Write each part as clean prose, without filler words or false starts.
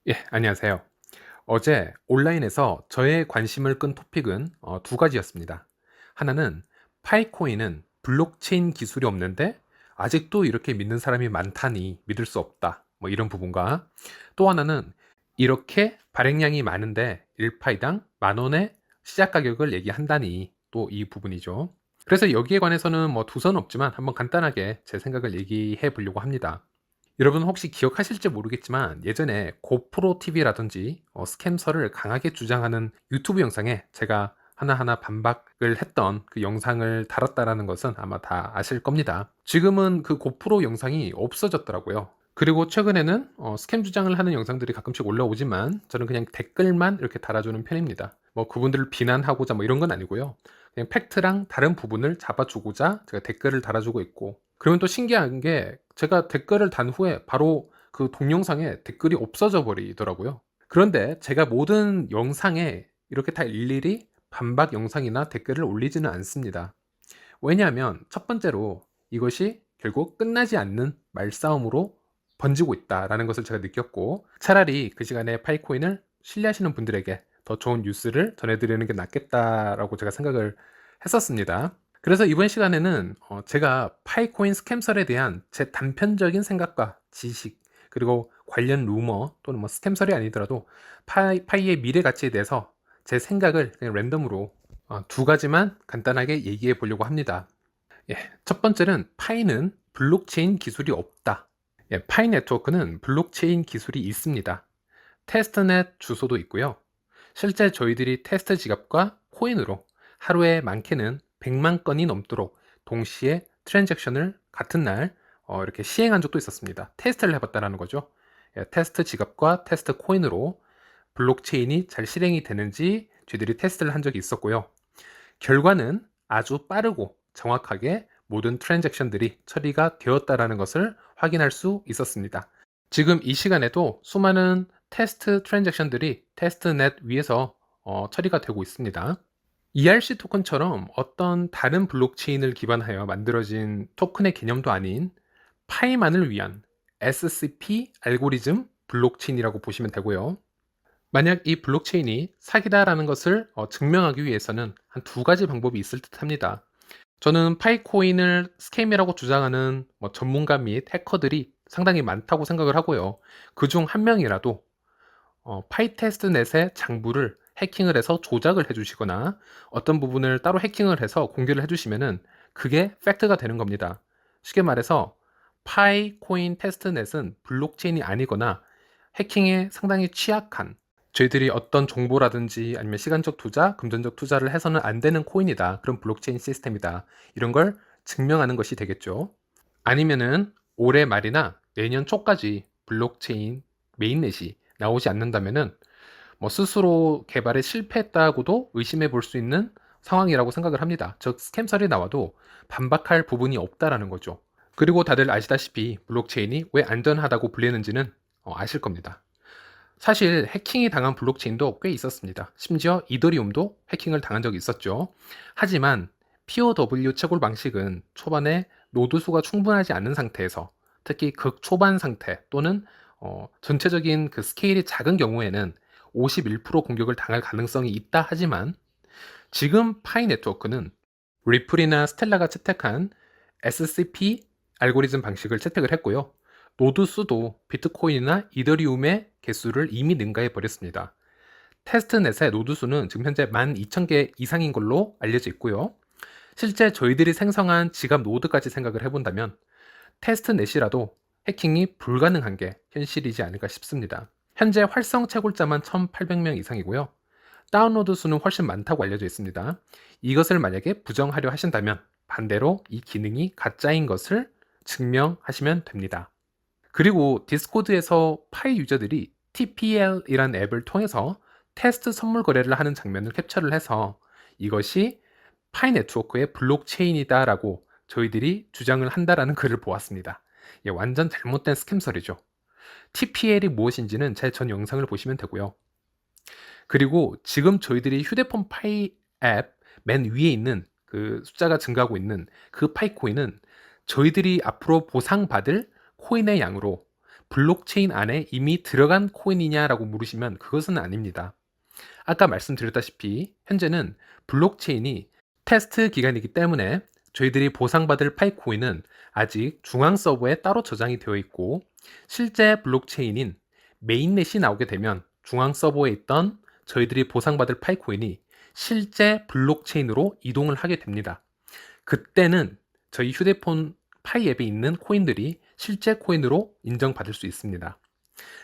예, 안녕하세요. 어제 온라인에서 저의 관심을 끈 토픽은 두 가지였습니다. 하나는 파이코인은 블록체인 기술이 없는데 아직도 이렇게 믿는 사람이 많다니 믿을 수 없다. 뭐 이런 부분과 또 하나는 이렇게 발행량이 많은데 1파이당 10,000원의 시작 가격을 얘기한다니 또 이 부분이죠. 그래서 여기에 관해서는 뭐 두서는 없지만 한번 간단하게 제 생각을 얘기해 보려고 합니다. 여러분 혹시 기억하실지 모르겠지만 예전에 고프로 TV라든지 스캠설을 강하게 주장하는 유튜브 영상에 제가 하나하나 반박을 했던 그 영상을 달았다라는 것은 아마 다 아실 겁니다. 지금은 그 고프로 영상이 없어졌더라고요. 그리고 최근에는 스캠 주장을 하는 영상들이 가끔씩 올라오지만 저는 그냥 댓글만 이렇게 달아주는 편입니다. 뭐 그분들을 비난하고자 뭐 이런 건 아니고요. 그냥 팩트랑 다른 부분을 잡아주고자 제가 댓글을 달아주고 있고, 그러면 또 신기한 게 제가 댓글을 단 후에 바로 그 동영상에 댓글이 없어져 버리더라고요. 그런데 제가 모든 영상에 이렇게 다 일일이 반박 영상이나 댓글을 올리지는 않습니다. 왜냐하면 첫 번째로 이것이 결국 끝나지 않는 말싸움으로 번지고 있다라는 것을 제가 느꼈고, 차라리 그 시간에 파이코인을 신뢰하시는 분들에게 더 좋은 뉴스를 전해드리는 게 낫겠다라고 제가 생각을 했었습니다. 그래서 이번 시간에는 제가 파이코인 스캠설에 대한 제 단편적인 생각과 지식, 그리고 관련 루머 또는 뭐 스캠설이 아니더라도 파이의 미래 가치에 대해서 제 생각을 그냥 랜덤으로 두 가지만 간단하게 얘기해 보려고 합니다. 예, 첫 번째는 파이는 블록체인 기술이 없다. 예, 파이 네트워크는 블록체인 기술이 있습니다. 테스트넷 주소도 있고요. 실제 저희들이 테스트 지갑과 코인으로 하루에 많게는 100만 건이 넘도록 동시에 트랜잭션을 같은 날 이렇게 시행한 적도 있었습니다. 테스트를 해봤다라는 거죠. 예, 테스트 지갑과 테스트 코인으로 블록체인이 잘 실행이 되는지 저희들이 테스트를 한 적이 있었고요. 결과는 아주 빠르고 정확하게 모든 트랜잭션들이 처리가 되었다라는 것을 확인할 수 있었습니다. 지금 이 시간에도 수많은 테스트 트랜잭션들이 테스트넷 위에서 처리가 되고 있습니다. ERC 토큰처럼 어떤 다른 블록체인을 기반하여 만들어진 토큰의 개념도 아닌 파이만을 위한 SCP 알고리즘 블록체인이라고 보시면 되고요. 만약 이 블록체인이 사기다라는 것을 증명하기 위해서는 한 두 가지 방법이 있을 듯 합니다. 저는 파이코인을 스캠이라고 주장하는 전문가 및 해커들이 상당히 많다고 생각을 하고요. 그중 한 명이라도 파이테스트넷의 장부를 해킹을 해서 조작을 해주시거나 어떤 부분을 따로 해킹을 해서 공개를 해주시면은 그게 팩트가 되는 겁니다. 쉽게 말해서 파이코인 테스트넷은 블록체인이 아니거나 해킹에 상당히 취약한, 저희들이 어떤 정보라든지 아니면 시간적 투자, 금전적 투자를 해서는 안 되는 코인이다. 그런 블록체인 시스템이다. 이런 걸 증명하는 것이 되겠죠. 아니면은 올해 말이나 내년 초까지 블록체인 메인넷이 나오지 않는다면은 스스로 개발에 실패했다고도 의심해 볼 수 있는 상황이라고 생각을 합니다. 즉 스캠설이 나와도 반박할 부분이 없다라는 거죠. 그리고 다들 아시다시피 블록체인이 왜 안전하다고 불리는지는 아실 겁니다. 사실 해킹이 당한 블록체인도 꽤 있었습니다. 심지어 이더리움도 해킹을 당한 적이 있었죠. 하지만 POW 채굴 방식은 초반에 노드 수가 충분하지 않은 상태에서, 특히 극초반 상태 또는 전체적인 그 스케일이 작은 경우에는 51% 공격을 당할 가능성이 있다 하지만, 지금 파이 네트워크는 리플이나 스텔라가 채택한 SCP 알고리즘 방식을 채택을 했고요. 노드 수도 비트코인이나 이더리움의 개수를 이미 능가해 버렸습니다. 테스트넷의 노드 수는 지금 현재 12,000개 이상인 걸로 알려져 있고요. 실제 저희들이 생성한 지갑 노드까지 생각을 해본다면 테스트넷이라도 해킹이 불가능한 게 현실이지 않을까 싶습니다. 현재 활성 채굴자만 1,800명 이상이고요. 다운로드 수는 훨씬 많다고 알려져 있습니다. 이것을 만약에 부정하려 하신다면 반대로 이 기능이 가짜인 것을 증명하시면 됩니다. 그리고 디스코드에서 파이 유저들이 TPL이라는 앱을 통해서 테스트 선물 거래를 하는 장면을 캡처를 해서 이것이 파이 네트워크의 블록체인이다라고 저희들이 주장을 한다라는 글을 보았습니다. 예, 완전 잘못된 스캠설이죠. TPL이 무엇인지는 제 전 영상을 보시면 되고요. 그리고 지금 저희들이 휴대폰 파이 앱 맨 위에 있는 그 숫자가 증가하고 있는 그 파이코인은 저희들이 앞으로 보상받을 코인의 양으로 블록체인 안에 이미 들어간 코인이냐라고 물으시면 그것은 아닙니다. 아까 말씀드렸다시피 현재는 블록체인이 테스트 기간이기 때문에 저희들이 보상받을 파이코인은 아직 중앙 서버에 따로 저장이 되어 있고, 실제 블록체인인 메인넷이 나오게 되면 중앙 서버에 있던 저희들이 보상받을 파이코인이 실제 블록체인으로 이동을 하게 됩니다. 그때는 저희 휴대폰 파이 앱에 있는 코인들이 실제 코인으로 인정받을 수 있습니다.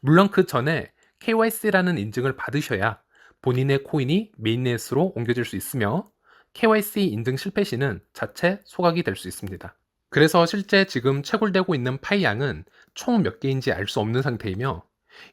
물론 그 전에 KYC라는 인증을 받으셔야 본인의 코인이 메인넷으로 옮겨질 수 있으며, KYC 인증 실패 시는 자체 소각이 될 수 있습니다. 그래서 실제 지금 채굴되고 있는 파이 양은 총 몇 개인지 알 수 없는 상태이며,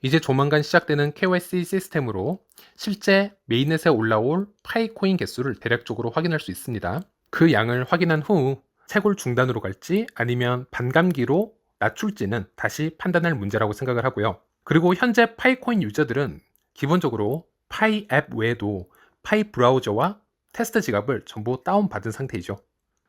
이제 조만간 시작되는 KYC 시스템으로 실제 메인넷에 올라올 파이 코인 개수를 대략적으로 확인할 수 있습니다. 그 양을 확인한 후 채굴 중단으로 갈지 아니면 반감기로 낮출지는 다시 판단할 문제라고 생각을 하고요. 그리고 현재 파이코인 유저들은 기본적으로 파이 앱 외에도 파이 브라우저와 테스트 지갑을 전부 다운받은 상태이죠.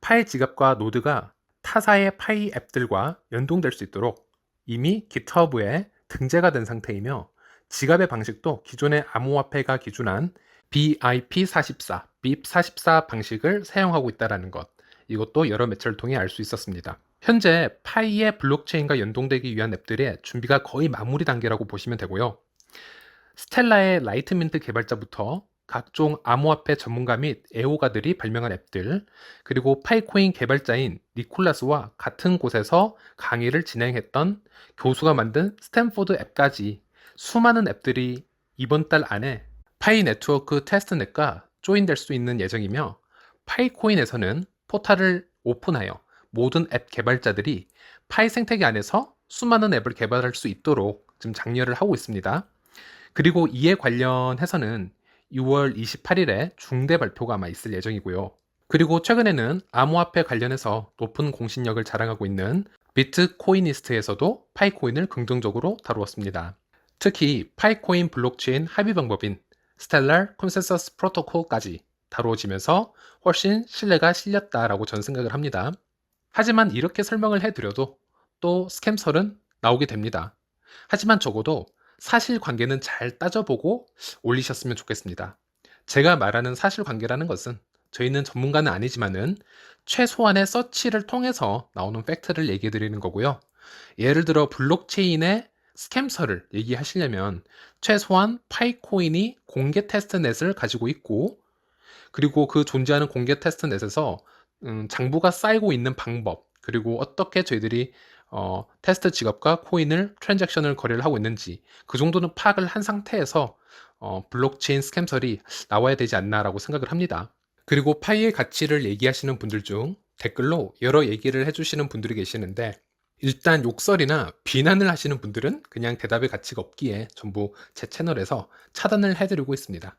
파이 지갑과 노드가 타사의 파이 앱들과 연동될 수 있도록 이미 GitHub에 등재가 된 상태이며, 지갑의 방식도 기존의 암호화폐가 기준한 BIP44, BIP44 방식을 사용하고 있다는 것, 이것도 여러 매체를 통해 알 수 있었습니다. 현재 파이의 블록체인과 연동되기 위한 앱들의 준비가 거의 마무리 단계라고 보시면 되고요. 스텔라의 라이트민트 개발자부터 각종 암호화폐 전문가 및 애호가들이 발명한 앱들, 그리고 파이코인 개발자인 니콜라스와 같은 곳에서 강의를 진행했던 교수가 만든 스탠포드 앱까지 수많은 앱들이 이번 달 안에 파이 네트워크 테스트넷과 조인될 수 있는 예정이며, 파이코인에서는 포탈을 오픈하여 모든 앱 개발자들이 파이 생태계 안에서 수많은 앱을 개발할 수 있도록 지금 장려를 하고 있습니다. 그리고 이에 관련해서는 6월 28일에 중대 발표가 아마 있을 예정이고요. 그리고 최근에는 암호화폐 관련해서 높은 공신력을 자랑하고 있는 비트코이니스트에서도 파이코인을 긍정적으로 다루었습니다. 특히 파이코인 블록체인 합의 방법인 스텔라 컨센서스 프로토콜까지 다루어지면서 훨씬 신뢰가 실렸다라고 저는 생각을 합니다. 하지만 이렇게 설명을 해드려도 또 스캠설은 나오게 됩니다. 하지만 적어도 사실관계는 잘 따져보고 올리셨으면 좋겠습니다. 제가 말하는 사실관계라는 것은 저희는 전문가는 아니지만은 최소한의 서치를 통해서 나오는 팩트를 얘기해 드리는 거고요. 예를 들어 블록체인의 스캠설을 얘기하시려면 최소한 파이코인이 공개 테스트넷을 가지고 있고, 그리고 그 존재하는 공개 테스트넷에서 장부가 쌓이고 있는 방법, 그리고 어떻게 저희들이 테스트 지갑과 코인을 트랜잭션을 거래를 하고 있는지 그 정도는 파악을 한 상태에서 블록체인 스캠설이 나와야 되지 않나라고 생각을 합니다. 그리고 파이의 가치를 얘기하시는 분들 중 댓글로 여러 얘기를 해주시는 분들이 계시는데, 일단 욕설이나 비난을 하시는 분들은 그냥 대답의 가치가 없기에 전부 제 채널에서 차단을 해드리고 있습니다.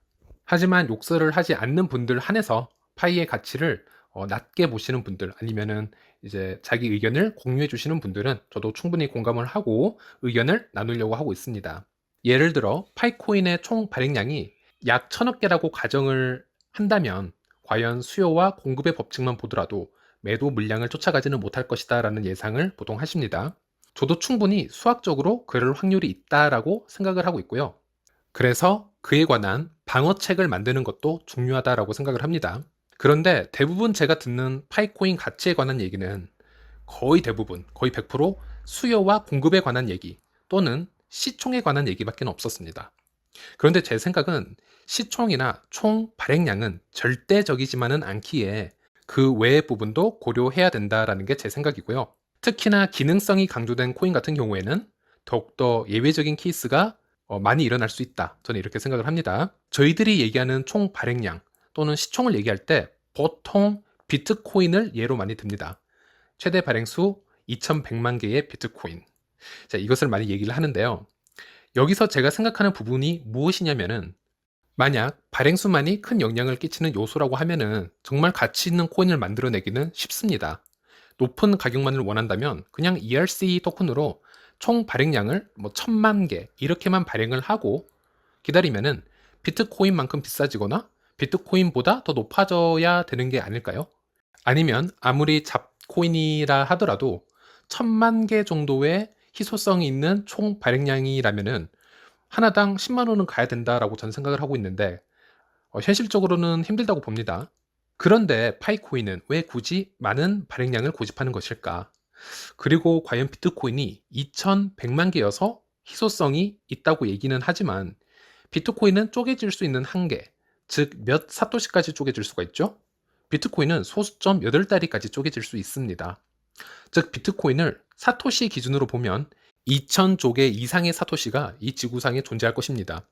하지만 욕설을 하지 않는 분들 한해서 파이의 가치를 낮게 보시는 분들, 아니면은 이제 자기 의견을 공유해 주시는 분들은 저도 충분히 공감을 하고 의견을 나누려고 하고 있습니다. 예를 들어 파이코인의 총 발행량이 약 1000억 개라고 가정을 한다면 과연 수요와 공급의 법칙만 보더라도 매도 물량을 쫓아가지는 못할 것이다 라는 예상을 보통 하십니다. 저도 충분히 수학적으로 그럴 확률이 있다라고 생각을 하고 있고요. 그래서 그에 관한 방어책을 만드는 것도 중요하다라고 생각을 합니다. 그런데 대부분 제가 듣는 파이코인 가치에 관한 얘기는 거의 대부분, 거의 100% 수요와 공급에 관한 얘기 또는 시총에 관한 얘기밖에 없었습니다. 그런데 제 생각은 시총이나 총 발행량은 절대적이지만은 않기에 그 외의 부분도 고려해야 된다라는 게 제 생각이고요. 특히나 기능성이 강조된 코인 같은 경우에는 더욱더 예외적인 케이스가 많이 일어날 수 있다. 저는 이렇게 생각을 합니다. 저희들이 얘기하는 총 발행량 또는 시총을 얘기할 때 보통 비트코인을 예로 많이 듭니다. 최대 발행수 2100만 개의 비트코인. 자, 이것을 많이 얘기를 하는데요. 여기서 제가 생각하는 부분이 무엇이냐면은, 만약 발행수만이 큰 영향을 끼치는 요소라고 하면은 정말 가치 있는 코인을 만들어내기는 쉽습니다. 높은 가격만을 원한다면 그냥 ERC 토큰으로 총 발행량을 1000만 개 이렇게만 발행을 하고 기다리면은 비트코인만큼 비싸지거나 비트코인보다 더 높아져야 되는 게 아닐까요? 아니면 아무리 잡코인이라 하더라도 1000만 개 정도의 희소성이 있는 총 발행량이라면은 하나당 10만 원은 가야 된다라고 저는 생각을 하고 있는데 현실적으로는 힘들다고 봅니다. 그런데 파이코인은 왜 굳이 많은 발행량을 고집하는 것일까? 그리고 과연 비트코인이 2100만 개여서 희소성이 있다고 얘기는 하지만 비트코인은 쪼개질 수 있는 한계, 즉 몇 사토시까지 쪼개질 수가 있죠? 비트코인은 소수점 8다리까지 쪼개질 수 있습니다. 즉 비트코인을 사토시 기준으로 보면 2000조개 이상의 사토시가 이 지구상에 존재할 것입니다.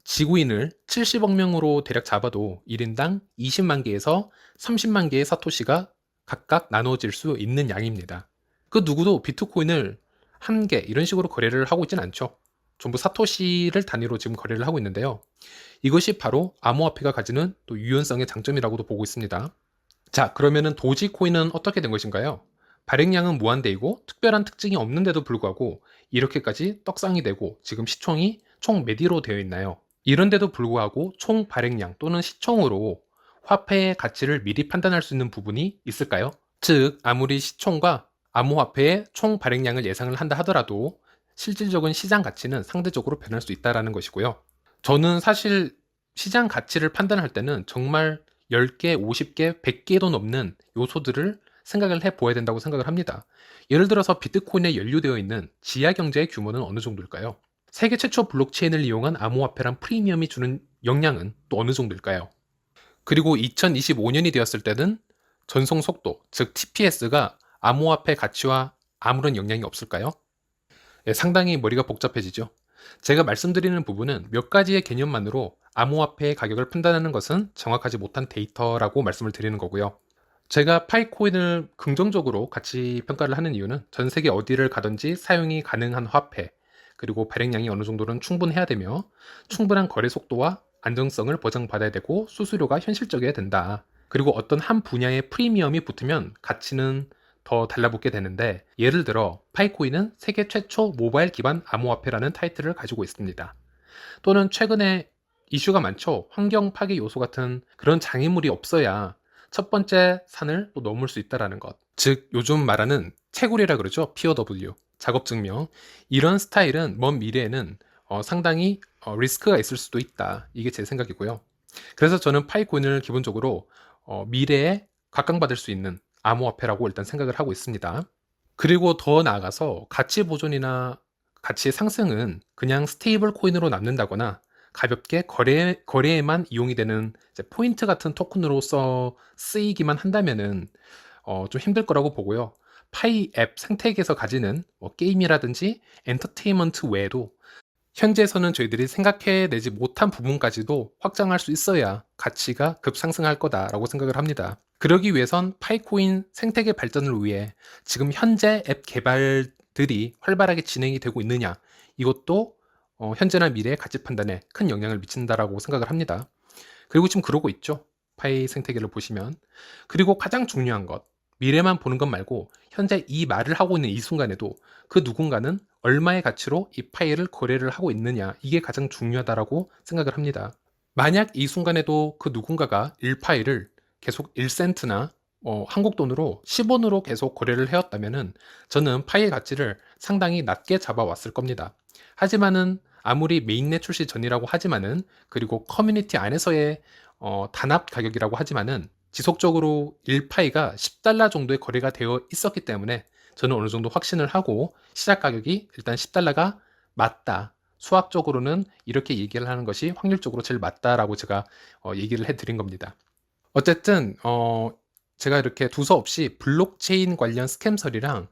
지구인을 70억 명으로 대략 잡아도 1인당 20만 개에서 30만 개의 사토시가 각각 나눠질 수 있는 양입니다. 그 누구도 비트코인을 한 개 이런 식으로 거래를 하고 있진 않죠. 전부 사토시를 단위로 지금 거래를 하고 있는데요. 이것이 바로 암호화폐가 가지는 또 유연성의 장점이라고도 보고 있습니다. 자, 그러면은 도지코인은 어떻게 된 것인가요? 발행량은 무한대이고 특별한 특징이 없는데도 불구하고 이렇게까지 떡상이 되고 지금 시총이 총 몇 위로 되어 있나요? 이런데도 불구하고 총 발행량 또는 시총으로 화폐의 가치를 미리 판단할 수 있는 부분이 있을까요? 즉, 아무리 시총과 암호화폐의 총 발행량을 예상을 한다 하더라도 실질적인 시장 가치는 상대적으로 변할 수 있다는 것이고요. 저는 사실 시장 가치를 판단할 때는 정말 10개, 50개, 100개도 넘는 요소들을 생각을 해보아야 된다고 생각을 합니다. 예를 들어서 비트코인에 연루되어 있는 지하 경제의 규모는 어느 정도일까요? 세계 최초 블록체인을 이용한 암호화폐란 프리미엄이 주는 영향은 또 어느 정도일까요? 그리고 2025년이 되었을 때는 전송 속도, 즉 TPS가 암호화폐 가치와 아무런 영향이 없을까요? 예, 상당히 머리가 복잡해지죠. 제가 말씀드리는 부분은 몇 가지의 개념만으로 암호화폐의 가격을 판단하는 것은 정확하지 못한 데이터라고 말씀을 드리는 거고요. 제가 파이코인을 긍정적으로 가치 평가를 하는 이유는 전 세계 어디를 가든지 사용이 가능한 화폐, 그리고 발행량이 어느 정도는 충분해야 되며 충분한 거래 속도와 안정성을 보장받아야 되고 수수료가 현실적이어야 된다. 그리고 어떤 한 분야의 프리미엄이 붙으면 가치는 더 달라붙게 되는데, 예를 들어 파이코인은 세계 최초 모바일 기반 암호화폐라는 타이틀을 가지고 있습니다. 또는 최근에 이슈가 많죠. 환경 파괴 요소 같은 그런 장애물이 없어야 첫 번째 산을 또 넘을 수 있다라는 것. 즉 요즘 말하는 채굴이라 그러죠. POW, 작업 증명. 이런 스타일은 먼 미래에는 상당히 리스크가 있을 수도 있다. 이게 제 생각이고요. 그래서 저는 파이코인을 기본적으로 미래에 각광받을 수 있는 암호화폐라고 일단 생각을 하고 있습니다. 그리고 더 나아가서 가치 보존이나 가치의 상승은 그냥 스테이블 코인으로 남는다거나 가볍게 거래에만 이용이 되는 포인트 같은 토큰으로서 쓰이기만 한다면은 좀 힘들 거라고 보고요. 파이 앱 생태계에서 가지는 게임이라든지 엔터테인먼트 외에도 현재에서는 저희들이 생각해내지 못한 부분까지도 확장할 수 있어야 가치가 급상승할 거다라고 생각을 합니다. 그러기 위해선 파이코인 생태계 발전을 위해 지금 현재 앱 개발들이 활발하게 진행이 되고 있느냐, 이것도 현재나 미래의 가치 판단에 큰 영향을 미친다라고 생각을 합니다. 그리고 지금 그러고 있죠. 파이 생태계를 보시면. 그리고 가장 중요한 것, 미래만 보는 것 말고 현재 이 말을 하고 있는 이 순간에도 그 누군가는 얼마의 가치로 이 파일을 거래를 하고 있느냐, 이게 가장 중요하다라고 생각을 합니다. 만약 이 순간에도 그 누군가가 1파일을 계속 1센트나 한국 돈으로 10원으로 계속 거래를 해왔다면은 저는 파일 가치를 상당히 낮게 잡아왔을 겁니다. 하지만은 아무리 메인넷 출시 전이라고 하지만은, 그리고 커뮤니티 안에서의 단합 가격이라고 하지만은 지속적으로 1파이가 10달러 정도의 거래가 되어 있었기 때문에 저는 어느 정도 확신을 하고 시작 가격이 일단 10달러가 맞다. 수학적으로는 이렇게 얘기를 하는 것이 확률적으로 제일 맞다라고 제가 얘기를 해드린 겁니다. 어쨌든 제가 이렇게 두서없이 블록체인 관련 스캠설이랑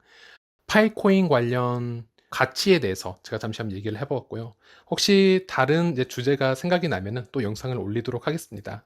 파이코인 관련 가치에 대해서 제가 잠시 한번 얘기를 해보았고요. 혹시 다른 이제 주제가 생각이 나면은 또 영상을 올리도록 하겠습니다.